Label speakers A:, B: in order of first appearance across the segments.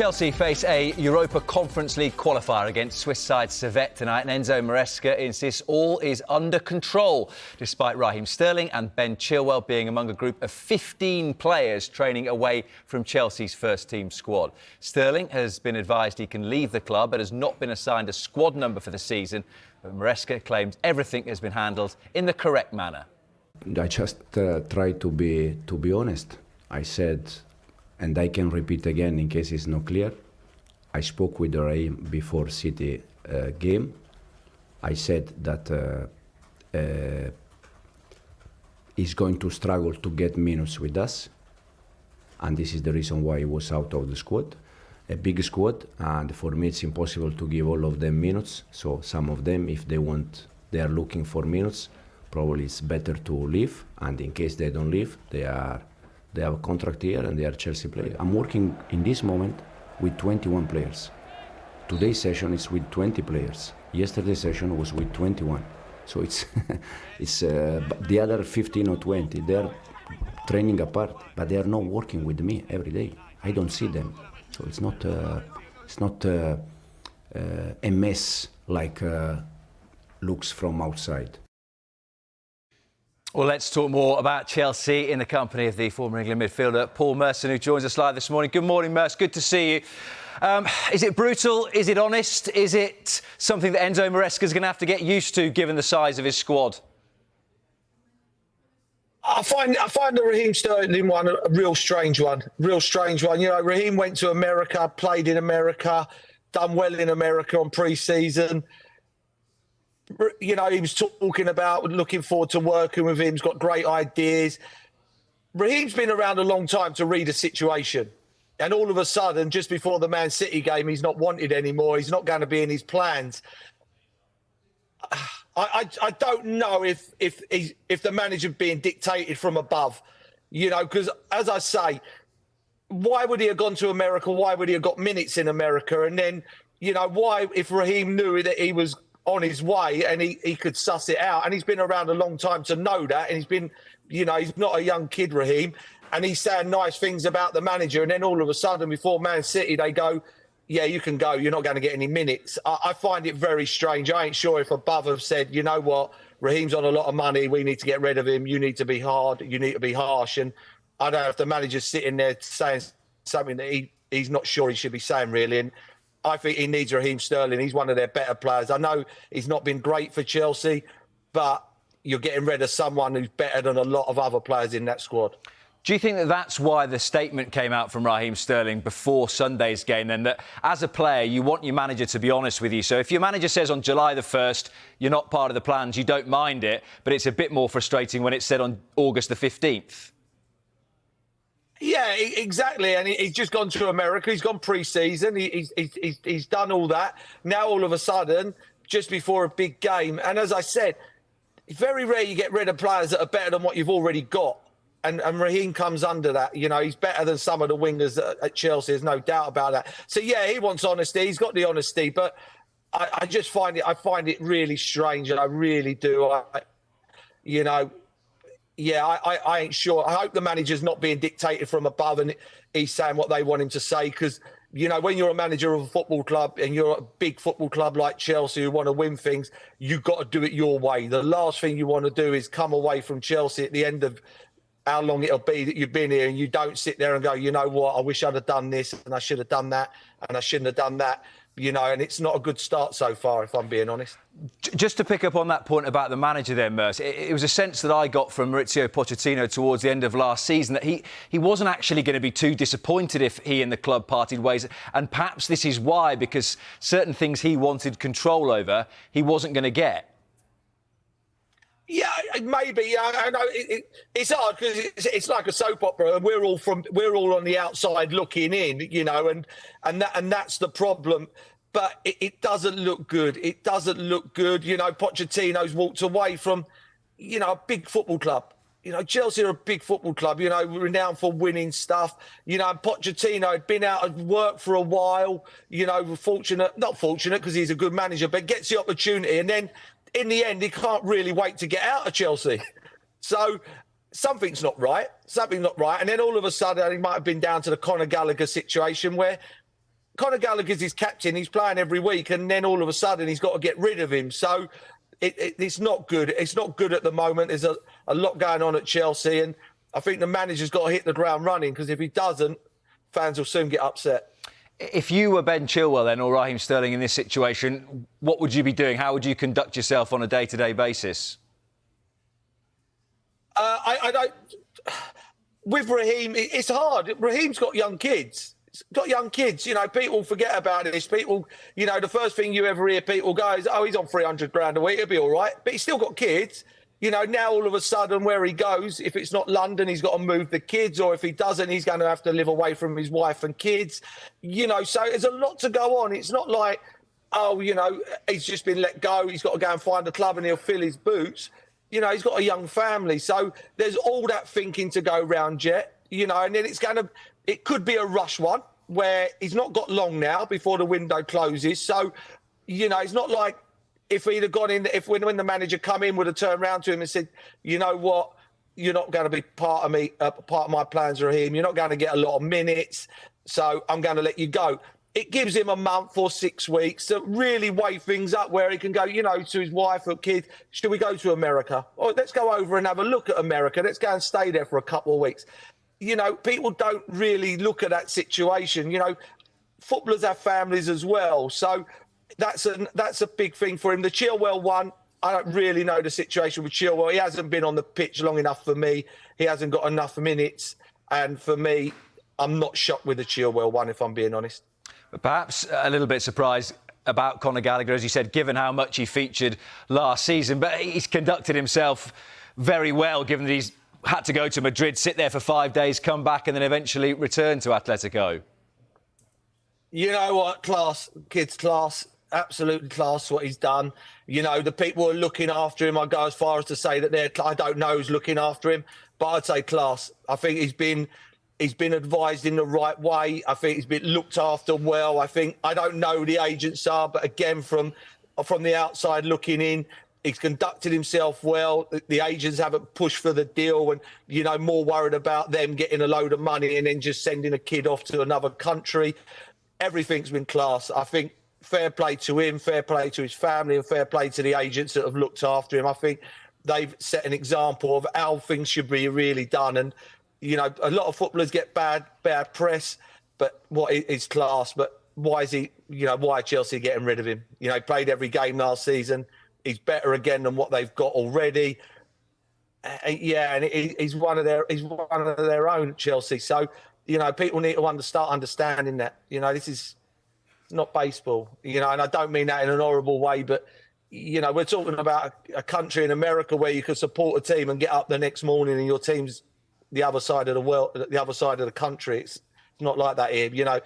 A: Chelsea face a Europa Conference League qualifier against Swiss side Servette tonight, and Enzo Maresca insists all is under control, despite Raheem Sterling and Ben Chilwell being among a group of 15 players training away from Chelsea's first-team squad. Sterling has been advised he can leave the club but has not been assigned a squad number for the season, but Maresca claims everything has been handled in the correct manner.
B: I just try to be honest. I said, and I can repeat again in case it's not clear, I spoke with Raheem before City game. I said that he's going to struggle to get minutes with us, and this is the reason why he was out of the squad. A big squad, and for me it's impossible to give all of them minutes. So some of them, if they are looking for minutes, probably it's better to leave, and in case they don't leave, they have a contract here and they are Chelsea players. I'm working in this moment with 21 players. Today's session is with 20 players. Yesterday's session was with 21. So it's the other 15 or 20, they are training apart, but they are not working with me every day. I don't see them. So it's not a mess like looks from outside.
A: Well, let's talk more about Chelsea in the company of the former England midfielder Paul Merson, who joins us live this morning. Good morning, Merson. Good to see you. Is it brutal? Is it honest? Is it something that Enzo Maresca is going to have to get used to, given the size of his squad?
C: I find the Raheem Sterling one a real strange one. Real strange one. You know, Raheem went to America, played in America, done well in America on pre-season. You know, he was talking about looking forward to working with him. He's got great ideas. Raheem's been around a long time to read a situation. And all of a sudden, just before the Man City game, he's not wanted anymore. He's not going to be in his plans. I don't know if the manager's being dictated from above. You know, because as I say, why would he have gone to America? Why would he have got minutes in America? And then, you know, why, if Raheem knew that he was on his way and he could suss it out, and he's been around a long time to know that, and he's been, you know, he's not a young kid, Raheem, and he's saying nice things about the manager, and then all of a sudden before Man City they go, yeah, you can go, you're not going to get any minutes. I find it very strange. I ain't sure if above have said, you know what, Raheem's on a lot of money, we need to get rid of him, you need to be hard, you need to be harsh. And I don't know if the manager's sitting there saying something that he's not sure he should be saying, really. And I think he needs Raheem Sterling. He's one of their better players. I know he's not been great for Chelsea, but you're getting rid of someone who's better than a lot of other players in that squad.
A: Do you think that that's why the statement came out from Raheem Sterling before Sunday's game, then, that as a player you want your manager to be honest with you? So if your manager says on July the 1st you're not part of the plans, you don't mind it, but it's a bit more frustrating when it's said on August the 15th?
C: Yeah, exactly. And he's just gone to America. He's gone pre-season. He's done all that. Now, all of a sudden, just before a big game. And as I said, it's very rare you get rid of players that are better than what you've already got. And Raheem comes under that. You know, he's better than some of the wingers at Chelsea. There's no doubt about that. So, yeah, he wants honesty. He's got the honesty. But I just find it really strange. And I really do. You know, yeah, I ain't sure. I hope the manager's not being dictated from above and he's saying what they want him to say, because, you know, when you're a manager of a football club and you're a big football club like Chelsea who want to win things, you've got to do it your way. The last thing you want to do is come away from Chelsea at the end of how long it'll be that you've been here and you don't sit there and go, you know what, I wish I'd have done this and I should have done that and I shouldn't have done that. You know, and it's not a good start so far, if I'm being honest.
A: Just to pick up on that point about the manager there, Merson, it was a sense that I got from Mauricio Pochettino towards the end of last season that he wasn't actually going to be too disappointed if he and the club parted ways. And perhaps this is why, because certain things he wanted control over, he wasn't going to get.
C: Yeah, maybe. I know it's hard because it's like a soap opera, and we're all on the outside looking in, you know, and that's the problem. But it doesn't look good. It doesn't look good. You know, Pochettino's walked away from, you know, a big football club. You know, Chelsea are a big football club, you know, renowned for winning stuff. You know, Pochettino had been out of work for a while, you know, not fortunate because he's a good manager, but gets the opportunity. And then in the end, he can't really wait to get out of Chelsea. So something's not right. Something's not right. And then all of a sudden, he might have been down to the Conor Gallagher situation where Conor Gallagher's his captain. He's playing every week, and then all of a sudden he's got to get rid of him. So it's not good. It's not good at the moment. There's a lot going on at Chelsea, and I think the manager's got to hit the ground running, because if he doesn't, fans will soon get upset.
A: If you were Ben Chilwell then, or Raheem Sterling in this situation, what would you be doing? How would you conduct yourself on a day-to-day basis?
C: I don't. With Raheem, it's hard. Raheem's got young kids. He's got young kids. You know, people forget about this. People, you know, the first thing you ever hear people go is, "Oh, he's on 300 grand a week. He'll be all right." But he's still got kids. You know, now all of a sudden, where he goes, if it's not London, he's got to move the kids, or if he doesn't, he's going to have to live away from his wife and kids. You know, so there's a lot to go on. It's not like, oh, you know, he's just been let go. He's got to go and find a club and he'll fill his boots. You know, he's got a young family. So there's all that thinking to go round, Jet. You know, and then it could be a rush one where he's not got long now before the window closes. So, you know, it's not like, if he'd have gone in, when the manager come in, would have turned around to him and said, "You know what? You're not going to be part of my plans, Raheem. You're not going to get a lot of minutes, so I'm going to let you go." It gives him a month or 6 weeks to really weigh things up, where he can go, you know, to his wife or kid, "Should we go to America? Or let's go over and have a look at America. Let's go and stay there for a couple of weeks." You know, people don't really look at that situation. You know, footballers have families as well, so that's a big thing for him. The Chilwell one, I don't really know the situation with Chilwell. He hasn't been on the pitch long enough for me. He hasn't got enough minutes. And for me, I'm not shocked with the Chilwell one, if I'm being honest.
A: But perhaps a little bit surprised about Conor Gallagher, as you said, given how much he featured last season. But he's conducted himself very well, given that he's had to go to Madrid, sit there for 5 days, come back and then eventually return to Atletico.
C: You know what? Class. Kid's class. Absolutely class what he's done. You know, the people who are looking after him, I go as far as to say that I don't know who's looking after him, but I'd say class. I think he's been advised in the right way. I think he's been looked after well. I don't know who the agents are, but again, from the outside looking in, he's conducted himself well. The agents haven't pushed for the deal, and, you know, more worried about them getting a load of money and then just sending a kid off to another country. Everything's been class. I think fair play to him, fair play to his family, and fair play to the agents that have looked after him. I think they've set an example of how things should be really done. And, you know, a lot of footballers get bad press, but what is class. But why are Chelsea getting rid of him? You know, he played every game last season. He's better again than what they've got already. Yeah, and he's one of their own, Chelsea. So, you know, people need to start understanding that. You know, this is not baseball, you know, and I don't mean that in an horrible way, but, you know, we're talking about a country in America where you can support a team and get up the next morning and your team's the other side of the world, the other side of the country. It's not like that here. You know,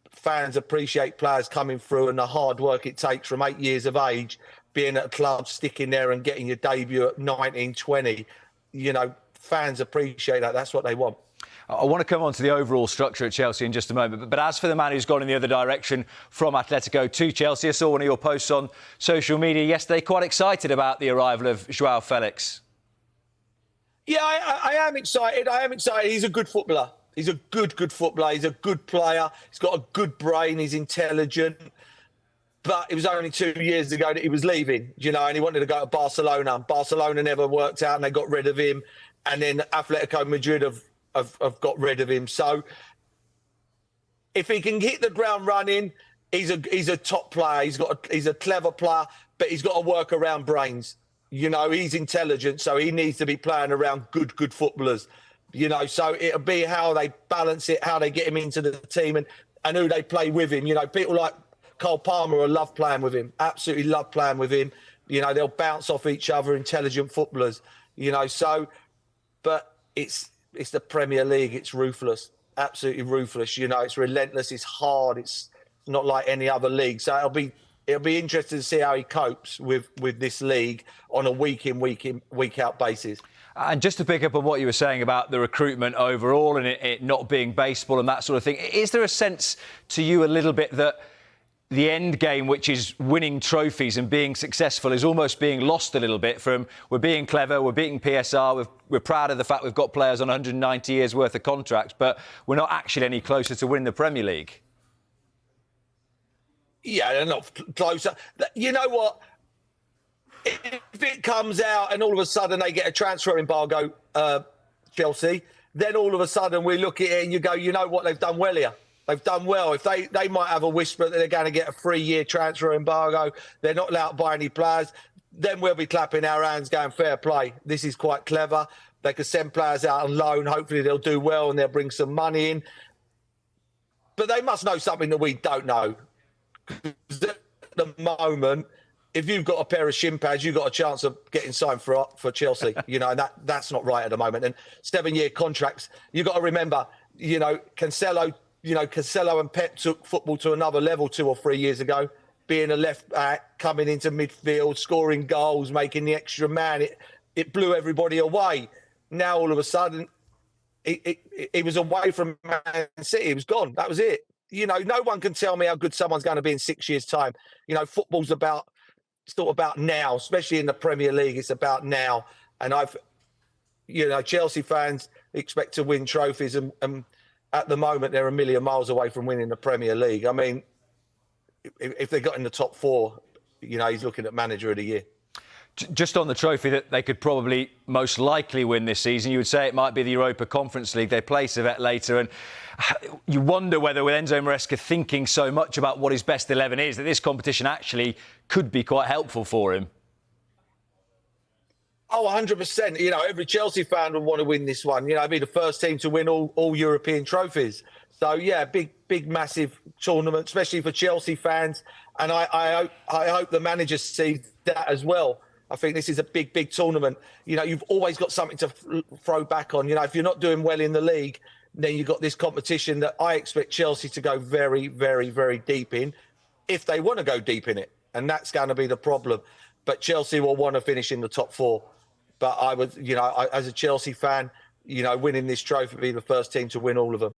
C: fans appreciate players coming through and the hard work it takes from 8 years of age, being at a club, sticking there and getting your debut at 19, 20. You know, fans appreciate that. That's what they want.
A: I want to come on to the overall structure at Chelsea in just a moment. But as for the man who's gone in the other direction from Atletico to Chelsea, I saw one of your posts on social media yesterday, quite excited about the arrival of Joao Felix.
C: Yeah, I am excited. He's a good footballer. He's a good footballer. He's a good player. He's got a good brain. He's intelligent. But it was only 2 years ago that he was leaving, you know, and he wanted to go to Barcelona. Barcelona never worked out and they got rid of him. And then Atletico Madrid have got rid of him. So if he can hit the ground running, he's a top player. He's a clever player, but he's got to work around brains. You know, he's intelligent, so he needs to be playing around good footballers. You know, so it'll be how they balance it, how they get him into the team, and who they play with him. You know, people like Cole Palmer will love playing with him. Absolutely love playing with him. You know, they'll bounce off each other, intelligent footballers. You know, so, but it's the Premier League. It's ruthless, absolutely ruthless. You know, it's relentless. It's hard. It's not like any other league. So it'll be interesting to see how he copes with this league on a week in, week out basis.
A: And just to pick up on what you were saying about the recruitment overall and it not being baseball and that sort of thing, is there a sense to you a little bit that the end game, which is winning trophies and being successful, is almost being lost a little bit from we're being clever, we're beating PSR, we're proud of the fact we've got players on 190 years worth of contracts, but we're not actually any closer to winning the Premier League?
C: Yeah, they're not closer. You know what? If it comes out and all of a sudden they get a transfer embargo, Chelsea, then all of a sudden we look at it and you go, you know what, they've done well here. They've done well. If they might have a whisper that they're going to get a 3-year transfer embargo, they're not allowed to buy any players, then we'll be clapping our hands going, fair play. This is quite clever. They could send players out on loan. Hopefully they'll do well and they'll bring some money in. But they must know something that we don't know. At the moment, if you've got a pair of shin pads, you've got a chance of getting signed for Chelsea. You know, and that's not right at the moment. And 7-year contracts, you've got to remember, you know, Cancelo and Pep took football to another level 2 or 3 years ago, being a left back, coming into midfield, scoring goals, making the extra man. It blew everybody away. Now, all of a sudden, he was away from Man City. He was gone. That was it. You know, no one can tell me how good someone's going to be in 6 years' time. You know, football's still about now, especially in the Premier League. It's about now. And Chelsea fans expect to win trophies. And at the moment, they're a million miles away from winning the Premier League. I mean, if they got in the top 4, you know, he's looking at Manager of the Year.
A: Just on the trophy that they could probably most likely win this season, you would say it might be the Europa Conference League. They play Servette later, and you wonder whether with Enzo Maresca thinking so much about what his best 11 is, that this competition actually could be quite helpful for him.
C: Oh, 100%. You know, every Chelsea fan would want to win this one. You know, be the first team to win all European trophies. So, yeah, big, massive tournament, especially for Chelsea fans. And I hope the manager sees that as well. I think this is a big tournament. You know, you've always got something to throw back on. You know, if you're not doing well in the league, then you've got this competition that I expect Chelsea to go very, very, very deep in, if they want to go deep in it. And that's going to be the problem. But Chelsea will want to finish in the top 4. But I would, you know, as a Chelsea fan, you know, winning this trophy, be the first team to win all of them.